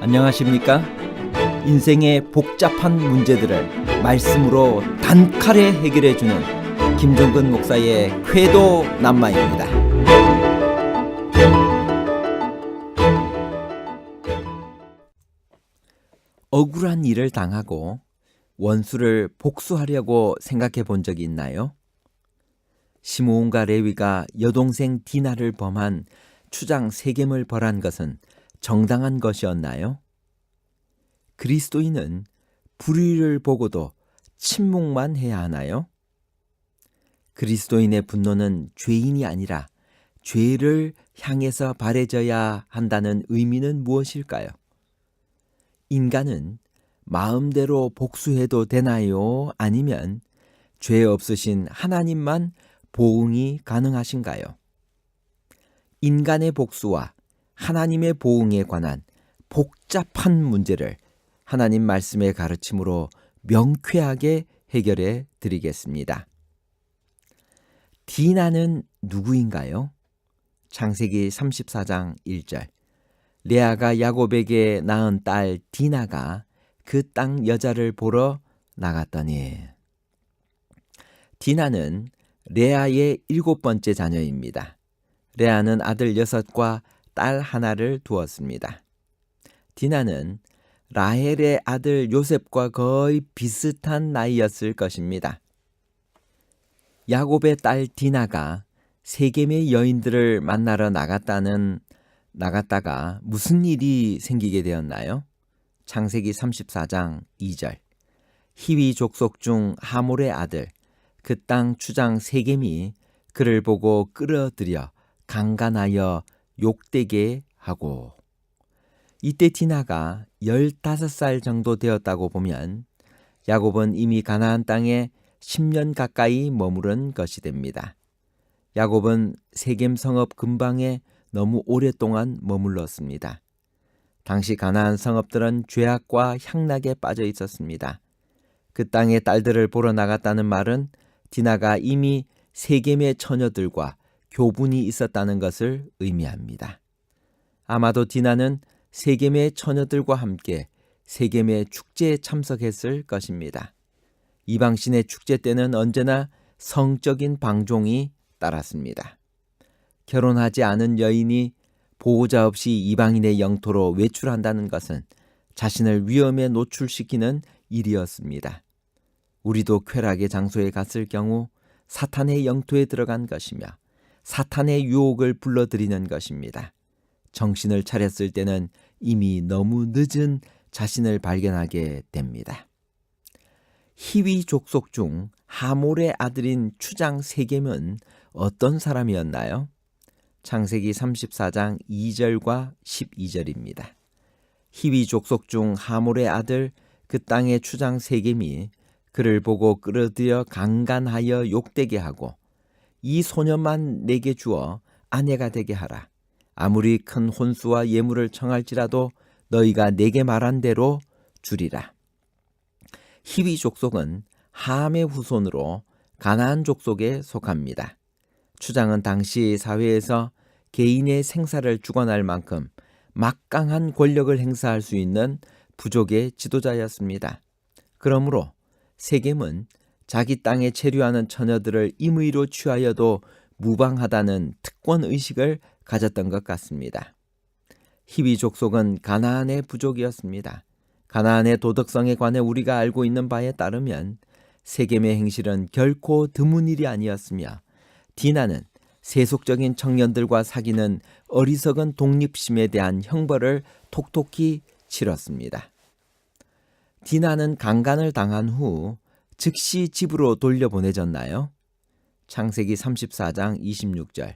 안녕하십니까? 인생의 복잡한 문제들을 말씀으로 단칼에 해결해주는 김종근 목사의 쾌도 남마입니다. 억울한 일을 당하고 원수를 복수하려고 생각해 본 적이 있나요? 시므온과 레위가 여동생 디나를 범한 추장 세겜을 벌한 것은 정당한 것이었나요? 그리스도인은 불의를 보고도 침묵만 해야 하나요? 그리스도인의 분노는 죄인이 아니라 죄를 향해서 바래져야 한다는 의미는 무엇일까요? 인간은 마음대로 복수해도 되나요? 아니면 죄 없으신 하나님만 보응이 가능하신가요? 인간의 복수와 하나님의 보응에 관한 복잡한 문제를 하나님 말씀의 가르침으로 명쾌하게 해결해 드리겠습니다. 디나는 누구인가요? 창세기 34장 1절. 레아가 야곱에게 낳은 딸 디나가 그 땅 여자를 보러 나갔더니. 디나는 레아의 7번째 자녀입니다. 레아는 아들 6과 딸 하나를 두었습니다. 디나는 라헬의 아들 요셉과 거의 비슷한 나이였을 것입니다. 야곱의 딸 디나가 세겜의 여인들을 만나러 나갔다가 무슨 일이 생기게 되었나요? 창세기 34장 2절. 히위 족속 중 하몰의 아들 그 땅 추장 세겜이 그를 보고 끌어들여 강간하여 욕되게 하고. 이때 디나가 15살 정도 되었다고 보면 야곱은 이미 가나안 땅에 10년 가까이 머무른 것이 됩니다. 야곱은 세겜 성읍 근방에 너무 오랫동안 머물렀습니다. 당시 가나안 성읍들은 죄악과 향락에 빠져 있었습니다. 그 땅의 딸들을 보러 나갔다는 말은 디나가 이미 세겜의 처녀들과 교분이 있었다는 것을 의미합니다. 아마도 디나는 세겜의 처녀들과 함께 세겜의 축제에 참석했을 것입니다. 이방신의 축제 때는 언제나 성적인 방종이 따랐습니다. 결혼하지 않은 여인이 보호자 없이 이방인의 영토로 외출한다는 것은 자신을 위험에 노출시키는 일이었습니다. 우리도 쾌락의 장소에 갔을 경우 사탄의 영토에 들어간 것이며 사탄의 유혹을 불러들이는 것입니다. 정신을 차렸을 때는 이미 너무 늦은 자신을 발견하게 됩니다. 히위 족속 중 하몰의 아들인 추장 세겜은 어떤 사람이었나요? 창세기 34장 2절과 12절입니다. 히위 족속 중 하몰의 아들 그 땅의 추장 세겜이 그를 보고 끌어들여 강간하여 욕되게 하고 이 소년만 내게 주어 아내가 되게 하라. 아무리 큰 혼수와 예물을 청할지라도 너희가 내게 말한 대로 주리라. 히위 족속은 함의 후손으로 가나안 족속에 속합니다. 추장은 당시 사회에서 개인의 생사를 주관할 만큼 막강한 권력을 행사할 수 있는 부족의 지도자였습니다. 그러므로 세겜은 자기 땅에 체류하는 처녀들을 임의로 취하여도 무방하다는 특권의식을 가졌던 것 같습니다. 히위 족속은 가나안의 부족이었습니다. 가나안의 도덕성에 관해 우리가 알고 있는 바에 따르면 세겜의 행실은 결코 드문 일이 아니었으며 디나는 세속적인 청년들과 사귀는 어리석은 독립심에 대한 형벌을 톡톡히 치렀습니다. 디나는 강간을 당한 후 즉시 집으로 돌려보내졌나요? 창세기 34장 26절.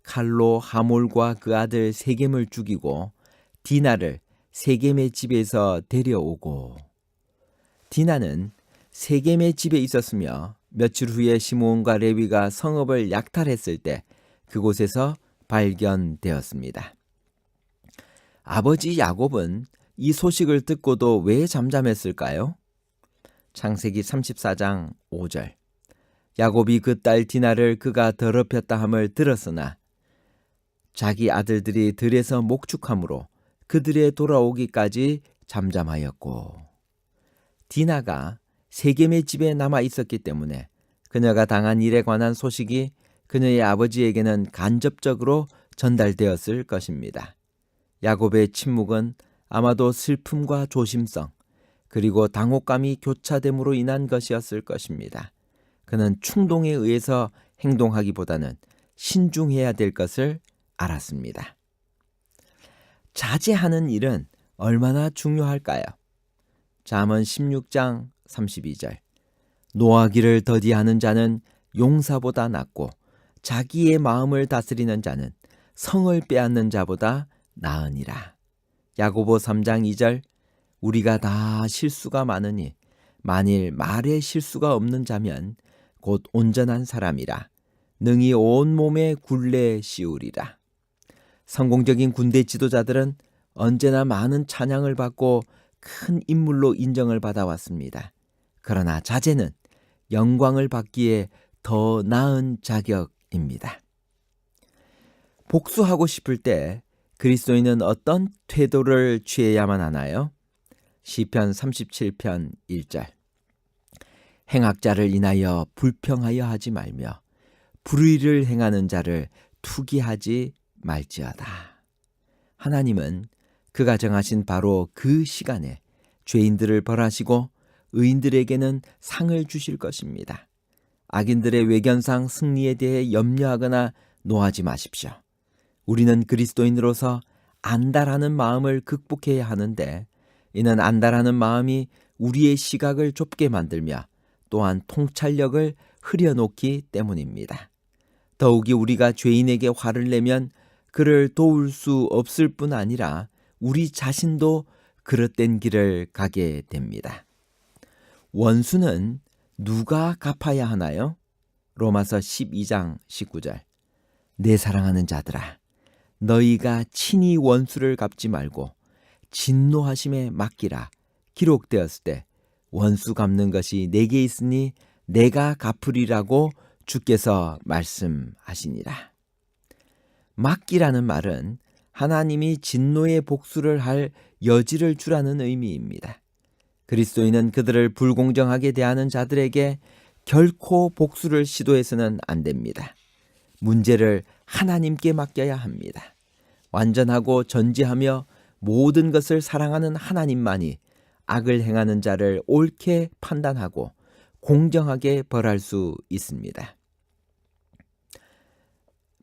칼로 하몰과 그 아들 세겜을 죽이고 디나를 세겜의 집에서 데려오고. 디나는 세겜의 집에 있었으며 며칠 후에 시므온과 레위가 성읍을 약탈했을 때 그곳에서 발견되었습니다. 아버지 야곱은 이 소식을 듣고도 왜 잠잠했을까요? 창세기 34장 5절. 야곱이 그 딸 디나를 그가 더럽혔다 함을 들었으나 자기 아들들이 들에서 목축함으로 그들의 돌아오기까지 잠잠하였고, 디나가 세겜의 집에 남아 있었기 때문에 그녀가 당한 일에 관한 소식이 그녀의 아버지에게는 간접적으로 전달되었을 것입니다. 야곱의 침묵은 아마도 슬픔과 조심성, 그리고 당혹감이 교차됨으로 인한 것이었을 것입니다. 그는 충동에 의해서 행동하기보다는 신중해야 될 것을 알았습니다. 자제하는 일은 얼마나 중요할까요? 잠언 16장 32절. 노하기를 더디하는 자는 용사보다 낫고 자기의 마음을 다스리는 자는 성을 빼앗는 자보다 나으니라. 야고보 3장 2절. 우리가 다 실수가 많으니 만일 말에 실수가 없는 자면 곧 온전한 사람이라. 능히 온 몸에 굴레 씌우리라. 성공적인 군대 지도자들은 언제나 많은 찬양을 받고 큰 인물로 인정을 받아왔습니다. 그러나 자제는 영광을 받기에 더 나은 자격입니다. 복수하고 싶을 때 그리스도인은 어떤 태도를 취해야만 하나요? 시편 37편 1절. 행악자를 인하여 불평하여 하지 말며 불의를 행하는 자를 투기하지 말지어다. 하나님은 그가 정하신 바로 그 시간에 죄인들을 벌하시고 의인들에게는 상을 주실 것입니다. 악인들의 외견상 승리에 대해 염려하거나 노하지 마십시오. 우리는 그리스도인으로서 안달하는 마음을 극복해야 하는데, 이는 안달하는 마음이 우리의 시각을 좁게 만들며 또한 통찰력을 흐려놓기 때문입니다. 더욱이 우리가 죄인에게 화를 내면 그를 도울 수 없을 뿐 아니라 우리 자신도 그릇된 길을 가게 됩니다. 원수는 누가 갚아야 하나요? 로마서 12장 19절. 내 사랑하는 자들아, 너희가 친히 원수를 갚지 말고 진노하심에 맡기라. 기록되었을 때 원수 갚는 것이 내게 있으니 내가 갚으리라고 주께서 말씀하시니라. 맡기라는 말은 하나님이 진노의 복수를 할 여지를 주라는 의미입니다. 그리스도인은 그들을 불공정하게 대하는 자들에게 결코 복수를 시도해서는 안 됩니다. 문제를 하나님께 맡겨야 합니다. 완전하고 전지하며 모든 것을 사랑하는 하나님만이 악을 행하는 자를 옳게 판단하고 공정하게 벌할 수 있습니다.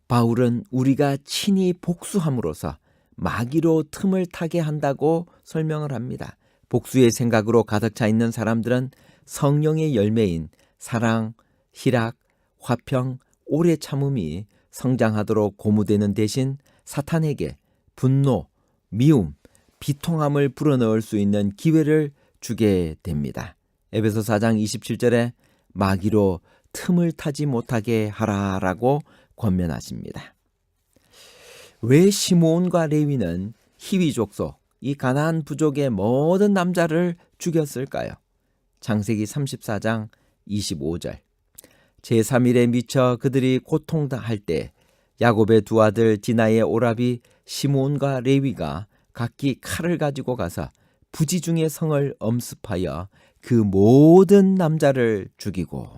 바울은 우리가 친히 복수함으로써 마귀로 틈을 타게 한다고 설명을 합니다. 복수의 생각으로 가득 차 있는 사람들은 성령의 열매인 사랑, 희락, 화평, 오래 참음이 성장하도록 고무되는 대신 사탄에게 분노, 미움, 비통함을 불어넣을 수 있는 기회를 주게 됩니다. 에베소 4장 27절에 마귀로 틈을 타지 못하게 하라라고 권면하십니다. 왜 시므온과 레위는 히위 족속, 이 가나안 부족의 모든 남자를 죽였을까요? 창세기 34장 25절. 제3일에 미쳐 그들이 고통할 때 야곱의 두 아들 디나의 오라비 시므온과 레위가 각기 칼을 가지고 가서 부지 중의 성을 엄습하여 그 모든 남자를 죽이고,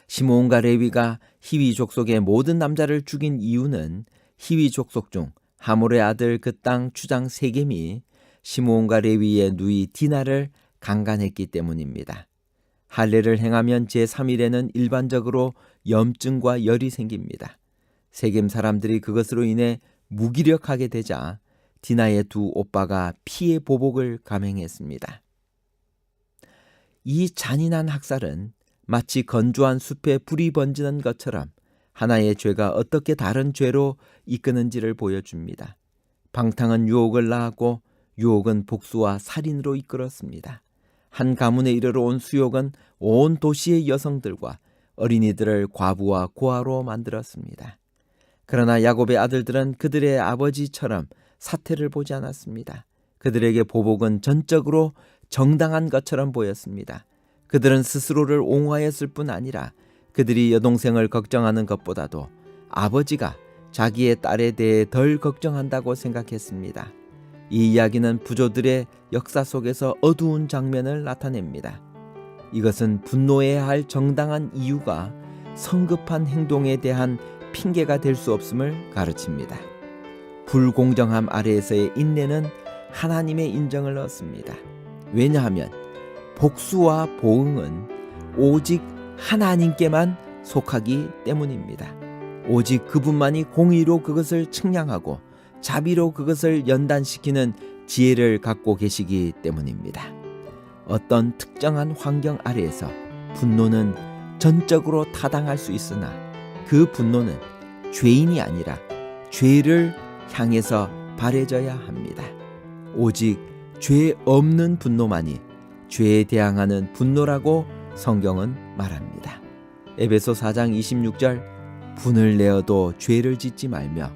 시므온과 레위가 히위 족속의 모든 남자를 죽인 이유는 히위 족속 중 하몰의 아들 그 땅 주장 세겜이 시므온과 레위의 누이 디나를 강간했기 때문입니다. 할례를 행하면 제3일에는 일반적으로 염증과 열이 생깁니다. 세겜 사람들이 그것으로 인해 무기력하게 되자 디나의 두 오빠가 피해 보복을 감행했습니다. 이 잔인한 학살은 마치 건조한 숲에 불이 번지는 것처럼 하나의 죄가 어떻게 다른 죄로 이끄는지를 보여줍니다. 방탕은 유혹을 낳았고 유혹은 복수와 살인으로 이끌었습니다. 한 가문에 이르러 온 수욕은 온 도시의 여성들과 어린이들을 과부와 고아로 만들었습니다. 그러나 야곱의 아들들은 그들의 아버지처럼 사태를 보지 않았습니다. 그들에게 보복은 전적으로 정당한 것처럼 보였습니다. 그들은 스스로를 옹호하였을 뿐 아니라 그들이 여동생을 걱정하는 것보다도 아버지가 자기의 딸에 대해 덜 걱정한다고 생각했습니다. 이 이야기는 부조들의 역사 속에서 어두운 장면을 나타냅니다. 이것은 분노해야 할 정당한 이유가 성급한 행동에 대한 핑계가 될 수 없음을 가르칩니다. 불공정함 아래에서의 인내는 하나님의 인정을 얻습니다. 왜냐하면 복수와 보응은 오직 하나님께만 속하기 때문입니다. 오직 그분만이 공의로 그것을 측량하고 자비로 그것을 연단시키는 지혜를 갖고 계시기 때문입니다. 어떤 특정한 환경 아래에서 분노는 전적으로 타당할 수 있으나 그 분노는 죄인이 아니라 죄를 향해서 발해져야 합니다. 오직 죄 없는 분노만이 죄에 대항하는 분노라고 성경은 말합니다. 에베소 4장 26절 분을 내어도 죄를 짓지 말며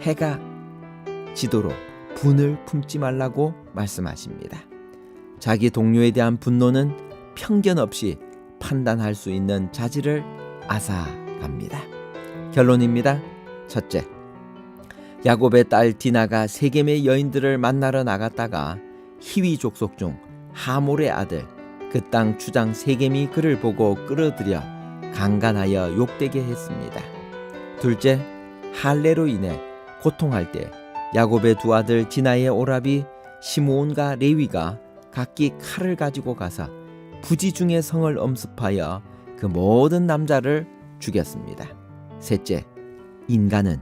해가 지도록 분을 품지 말라고 말씀하십니다. 자기 동료에 대한 분노는 편견 없이 판단할 수 있는 자질을 앗아갑니다. 결론입니다. 첫째, 야곱의 딸 디나가 세겜의 여인들을 만나러 나갔다가 히위 족속 중 하몰의 아들 그 땅 주장 세겜이 그를 보고 끌어들여 강간하여 욕되게 했습니다. 둘째, 할례로 인해 고통할 때 야곱의 두 아들 디나의 오라비 시므온과 레위가 각기 칼을 가지고 가서 부지 중의 성을 엄습하여 그 모든 남자를 죽였습니다. 셋째, 인간은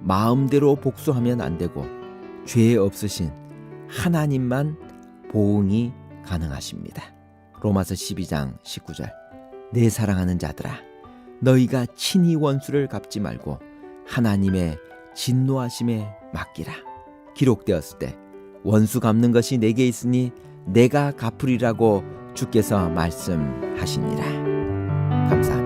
마음대로 복수하면 안 되고 죄 없으신 하나님만 보응이 가능하십니다. 로마서 12장 19절 내 사랑하는 자들아 너희가 친히 원수를 갚지 말고 하나님의 진노하심에 맡기라. 기록되었을 때 원수 갚는 것이 내게 있으니 내가 갚으리라고 주께서 말씀하시니라. 감사합니다.